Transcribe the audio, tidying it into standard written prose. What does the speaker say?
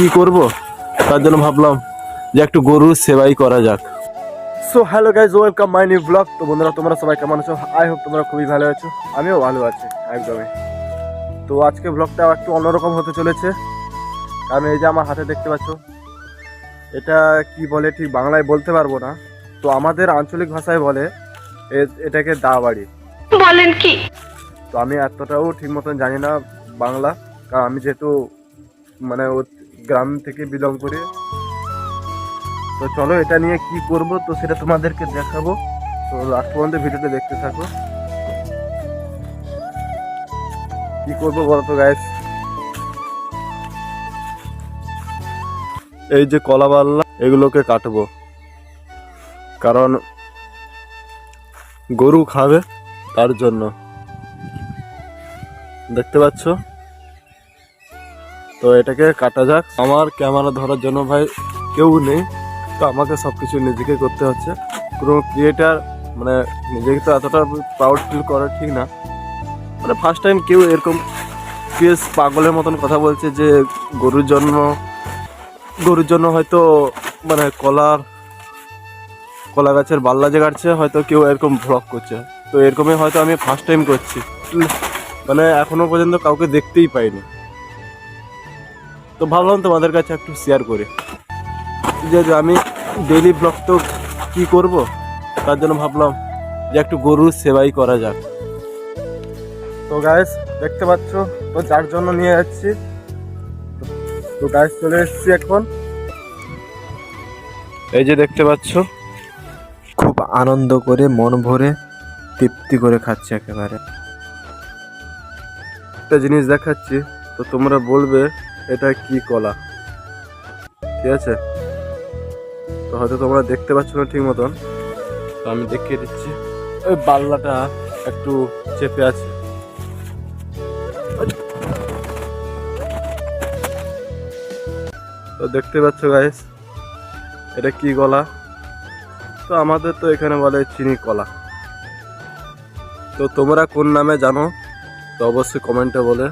কি করব তার জন্য ভাবলাম যে একটু গরুর সেবাই করা যাক। So hello guys, welcome my new blog. তো বন্ধুরা, তোমরা সবাই কেমন আছো? আই হোপ তোমরা খুবই ভালো আছো, আমিও ভালো আছি একদমই। তো আজকে ব্লগটা একটু অন্যরকম হতে চলেছে, কারণ এই যে আমার হাতে দেখতে পাচ্ছ, এটা কি বলে ঠিক বাংলায় বলতে পারবো না। তো আমাদের আঞ্চলিক ভাষায় বলে এটাকে দা বাড়ি। বলেন কি? তো আমি এতটাও ঠিক মতন জানি না বাংলা, কারণ আমি যেহেতু মানে গ্রাম থেকে বিলং করি। তো চলো এটা নিয়ে কি করব তো সেটা তোমাদেরকে দেখাবো। তো লাস্ট পর্যন্ত ভিডিওটা দেখতে থাকো। কি করবো বলো তো গাইস, এই যে কলা বাল্লা এগুলোকে কাটবো, কারণ গরু খাবে তার জন্য। দেখতে পাচ্ছ, তো এটাকে কাটা যাক। আমার ক্যামেরা ধরার জন্য ভাই কেউ নেই, তো আমাকে সব কিছু নিজেকে করতে হচ্ছে। কোনো ক্রিয়েটার মানে নিজেকে তো এতটা প্রাউড ফিল করা ঠিক না। মানে ফার্স্ট টাইম কেউ এরকম কেস পাগলের মতন কথা বলছে যে গরুর জন্য হয়তো মানে কলা গাছের বাল্লা যে কাটছে, হয়তো কেউ এরকম ভ্লগ করছে। তো এরকমই হয়তো আমি ফার্স্ট টাইম করছি, মানে এখনো পর্যন্ত কাউকে দেখতেই পাইনি। তো ভাবলাম তোমাদের কাছে একটু শেয়ার করি যে আমি ডেইলি ব্লগ তো কী করব, তার জন্য ভাবলাম যে একটু গরুর সেবাই করা যাক। তো গাইস দেখতে পাচ্ছ, তো যার জন্য নিয়ে যাচ্ছি। তো গাইস চলে এসেছি এখন, এই যে দেখতে পাচ্ছ, খুব আনন্দ করে মন ভরে তৃপ্তি করে খাচ্ছে একেবারে। একটা জিনিস দেখাচ্ছি, তো তোমরা বলবে এটা কি কলা, ঠিক আছে? তো হয়তো তোমরা দেখতে পাচ্ছ না ঠিক মতন, তো আমি দেখিয়ে দিচ্ছি। ওই বাল্লাটা একটু চেপে আছে, তো দেখতে পাচ্ছ গাইস এটা কি কলা। তো আমাদের তো এখানে বলে চিনি কলা। তো তোমরা কোন নামে জানো তো অবশ্যই কমেন্টে বলে